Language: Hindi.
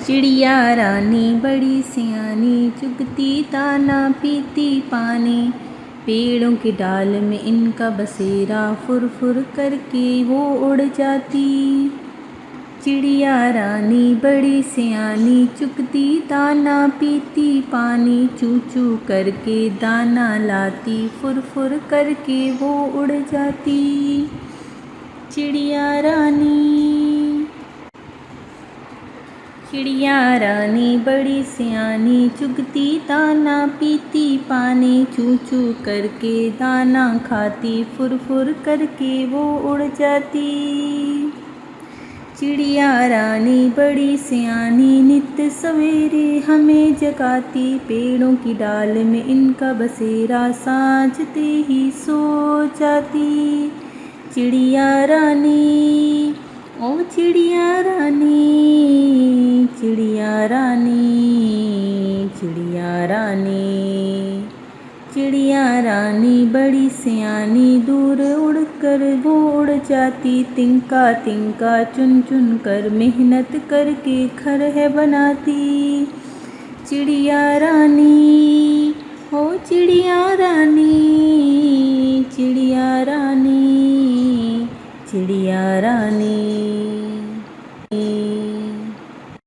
चिड़िया रानी बड़ी सियानी, चुगती दाना पीती पानी। पेड़ों की डाल में इनका बसेरा, फुर फुर करके वो उड़ जाती। चिड़िया रानी बड़ी सियानी, चुगती दाना पीती पानी। चू चू करके दाना लाती, फुर फुर करके वो उड़ जाती। चिड़िया रानी बड़ी सियानी, चुगती दाना पीती पानी। चू चू करके दाना खाती, फुर फुर करके वो उड़ जाती। चिड़िया रानी बड़ी सियानी, नित सवेरे हमें जगाती। पेड़ों की डाल में इनका बसेरा, साँझते ही सो जाती। चिड़िया रानी, ओ चिड़िया रानी, चिड़िया रानी, चिड़िया रानी। चिड़िया रानी बड़ी सियानी, दूर उड़कर वो उड़ जाती। तिनका तिनका चुन चुन कर, मेहनत करके घर है बनाती। चिड़िया रानी, ओ चिड़िया रानी,